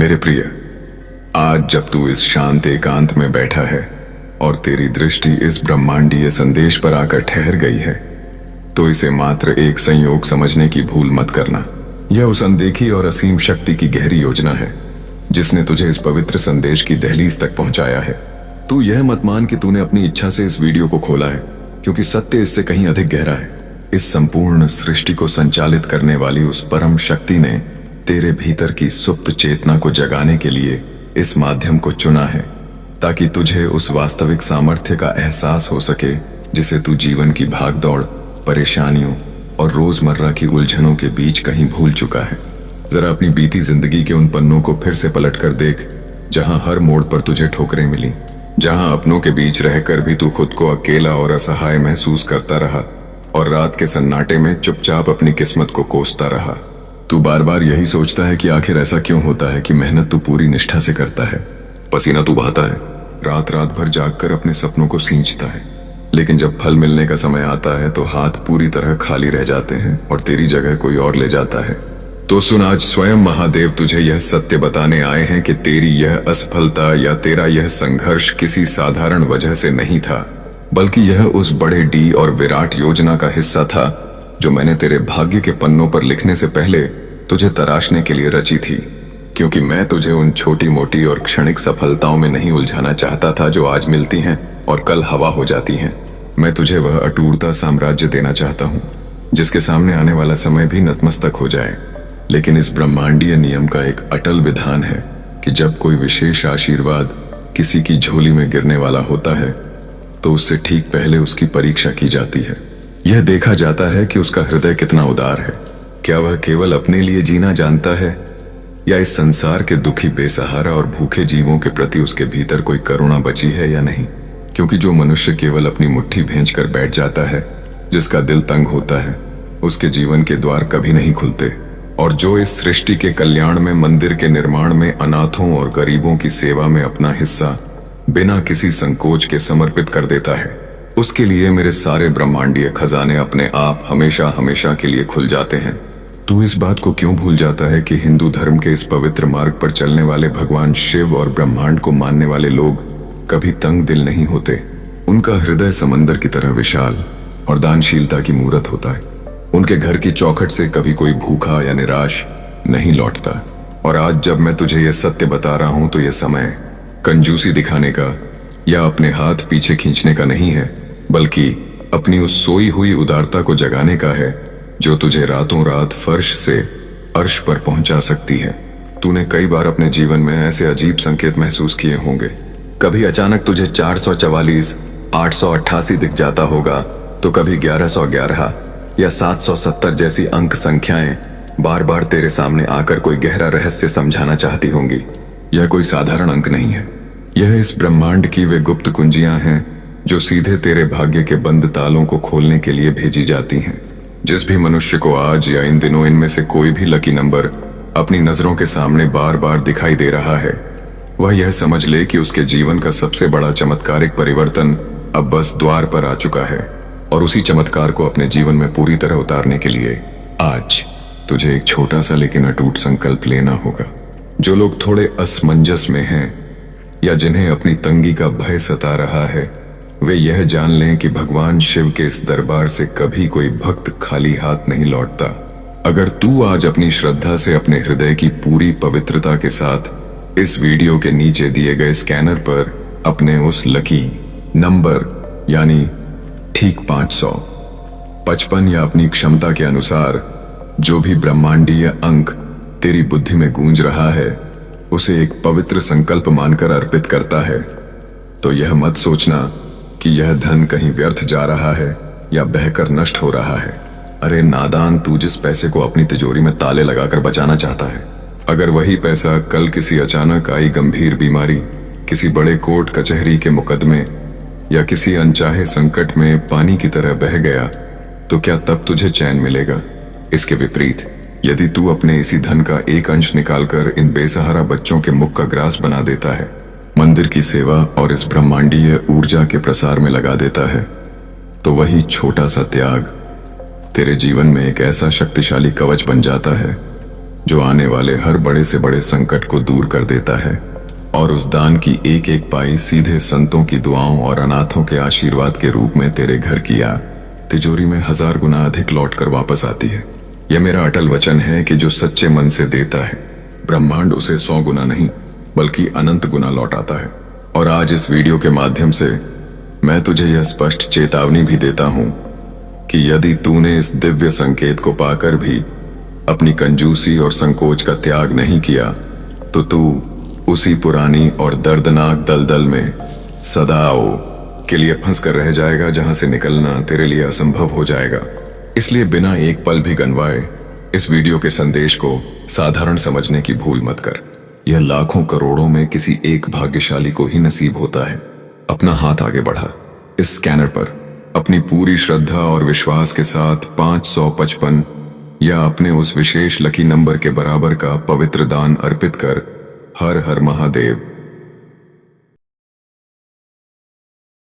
मेरे प्रिय, आज जब तू इस शांत एकांत में बैठा है और तेरी दृष्टि इस ब्रह्मांडीय संदेश पर आकर ठहर गई है, तो इसे मात्र एक संयोग समझने की भूल मत करना। यह उस अनदेखी और असीम शक्ति की गहरी योजना है जिसने तुझे इस पवित्र संदेश की दहलीज तक पहुंचाया है। तू यह मत मान कि तूने अपनी इच्छा से इस वीडियो को खोला है, क्योंकि सत्य इससे कहीं अधिक गहरा है। इस संपूर्ण सृष्टि को संचालित करने वाली उस परम शक्ति ने तेरे भीतर की सुप्त चेतना को जगाने के लिए इस माध्यम को चुना है, ताकि तुझे उस वास्तविक सामर्थ्य का एहसास हो सके जिसे तू जीवन की भागदौड़, परेशानियों और रोजमर्रा की उलझनों के बीच कहीं भूल चुका है। जरा अपनी बीती जिंदगी के उन पन्नों को फिर से पलट कर देख, जहां हर मोड़ पर तुझे ठोकरें मिली, जहां अपनों के बीच रहकर भी तू खुद को अकेला और असहाय महसूस करता रहा और रात के सन्नाटे में चुपचाप अपनी किस्मत को कोसता रहा। तू बार बार यही सोचता है कि आखिर ऐसा क्यों होता है कि मेहनत तू पूरी निष्ठा से करता है, पसीना तू बहाता है, रात रात भर जागकर अपने सपनों को सींचता है, लेकिन जब फल मिलने का समय आता है तो हाथ पूरी तरह खाली रह जाते हैं और तेरी जगह कोई और ले जाता है। तो सुन, आज स्वयं महादेव तुझे यह सत्य बताने आए हैं कि तेरी यह असफलता या तेरा यह संघर्ष किसी साधारण वजह से नहीं था, बल्कि यह उस बड़े डी और विराट योजना का हिस्सा था जो मैंने तेरे भाग्य के पन्नों पर लिखने से पहले तुझे तराशने के लिए रची थी। क्योंकि मैं तुझे उन छोटी मोटी और क्षणिक सफलताओं में नहीं उलझाना चाहता था जो आज मिलती हैं और कल हवा हो जाती हैं। मैं तुझे वह अटूटता साम्राज्य देना चाहता हूँ जिसके सामने आने वाला समय भी नतमस्तक हो जाए। लेकिन इस ब्रह्मांडीय नियम का एक अटल विधान है कि जब कोई विशेष आशीर्वाद किसी की झोली में गिरने वाला होता है तो उससे ठीक पहले उसकी परीक्षा की जाती है। यह देखा जाता है कि उसका हृदय कितना उदार है, क्या वह केवल अपने लिए जीना जानता है या इस संसार के दुखी, बेसहारा और भूखे जीवों के प्रति उसके भीतर कोई करुणा बची है या नहीं। क्योंकि जो मनुष्य केवल अपनी मुट्ठी भेंच कर बैठ जाता है, जिसका दिल तंग होता है, उसके जीवन के द्वार कभी नहीं खुलते। और जो इस सृष्टि के कल्याण में, मंदिर के निर्माण में, अनाथों और गरीबों की सेवा में अपना हिस्सा बिना किसी संकोच के समर्पित कर देता है, उसके लिए मेरे सारे ब्रह्मांडीय खजाने अपने आप हमेशा हमेशा के लिए खुल जाते हैं। तू इस बात को क्यों भूल जाता है कि हिंदू धर्म के इस पवित्र मार्ग पर चलने वाले भगवान शिव और ब्रह्मांड को मानने वाले लोग कभी तंग दिल नहीं होते। उनका हृदय समंदर की तरह विशाल और दानशीलता की मूरत होता है। उनके घर की चौखट से कभी कोई भूखा या निराश नहीं लौटता। और आज जब मैं तुझे यह सत्य बता रहा हूं तो यह समय कंजूसी दिखाने का या अपने हाथ पीछे खींचने का नहीं है, बल्कि अपनी उस सोई हुई उदारता को जगाने का है जो तुझे रातों रात फर्श से अर्श पर पहुंचा सकती है। तूने कई बार अपने जीवन में ऐसे अजीब संकेत महसूस किए होंगे। कभी अचानक तुझे 444, 888 दिख जाता होगा, तो कभी 1111 या 770 जैसी अंक संख्याएं बार बार तेरे सामने आकर कोई गहरा रहस्य समझाना चाहती होंगी। यह कोई साधारण अंक नहीं है, यह इस ब्रह्मांड की वे गुप्त कुंजियां हैं जो सीधे तेरे भाग्य के बंद तालों को खोलने के लिए भेजी जाती हैं। जिस भी मनुष्य को आज या इन दिनों इनमें से कोई भी लकी नंबर अपनी नजरों के सामने बार बार दिखाई दे रहा है, वह यह समझ ले कि उसके जीवन का सबसे बड़ा चमत्कारिक परिवर्तन अब बस द्वार पर आ चुका है। और उसी चमत्कार को अपने जीवन में पूरी तरह उतारने के लिए आज तुझे एक छोटा सा लेकिन अटूट संकल्प लेना होगा। जो लोग थोड़े असमंजस में हैं या जिन्हें अपनी तंगी का भय सता रहा है, वे यह जान लें कि भगवान शिव के इस दरबार से कभी कोई भक्त खाली हाथ नहीं लौटता। अगर तू आज अपनी श्रद्धा से अपने हृदय की पूरी पवित्रता के साथ इस वीडियो के नीचे दिए गए स्कैनर पर अपने उस लकी नंबर यानी ठीक 555 या अपनी क्षमता के अनुसार जो भी ब्रह्मांडीय अंक तेरी बुद्धि में गूंज रहा है, उसे एक पवित्र संकल्प मानकर अर्पित करता है, तो यह मत सोचना कि यह धन कहीं व्यर्थ जा रहा है या बहकर नष्ट हो रहा है। अरे नादान, तू जिस पैसे को अपनी तिजोरी में ताले लगाकर बचाना चाहता है, अगर वही पैसा कल किसी अचानक आई गंभीर बीमारी, किसी बड़े कोर्ट कचहरी के मुकदमे या किसी अनचाहे संकट में पानी की तरह बह गया, तो क्या तब तुझे चैन मिलेगा? इसके विपरीत, यदि तू अपने इसी धन का एक अंश निकालकर इन बेसहारा बच्चों के मुख का ग्रास बना देता है, मंदिर की सेवा और इस ब्रह्मांडीय ऊर्जा के प्रसार में लगा देता है, तो वही छोटा सा त्याग तेरे जीवन में एक ऐसा शक्तिशाली कवच बन जाता है जो आने वाले हर बड़े से बड़े संकट को दूर कर देता है। और उस दान की एक एक पाई सीधे संतों की दुआओं और अनाथों के आशीर्वाद के रूप में तेरे घर की या तिजोरी में 1000 गुना अधिक लौटकर वापस आती है। यह मेरा अटल वचन है कि जो सच्चे मन से देता है, ब्रह्मांड उसे 100 गुना नहीं बल्कि अनंत गुना लौटाता है। और आज इस वीडियो के माध्यम से मैं तुझे यह स्पष्ट चेतावनी भी देता हूं कि यदि तूने इस दिव्य संकेत को पाकर भी अपनी कंजूसी और संकोच का त्याग नहीं किया, तो तू उसी पुरानी और दर्दनाक दलदल में सदाओ के लिए फंस कर रह जाएगा, जहां से निकलना तेरे लिए असंभव हो जाएगा। इसलिए बिना एक पल भी गंवाए इस वीडियो के संदेश को साधारण समझने की भूल मत कर। यह लाखों करोड़ों में किसी एक भाग्यशाली को ही नसीब होता है। अपना हाथ आगे बढ़ा, इस स्कैनर पर अपनी पूरी श्रद्धा और विश्वास के साथ 555 या अपने उस विशेष लकी नंबर के बराबर का पवित्र दान अर्पित कर हर हर महादेव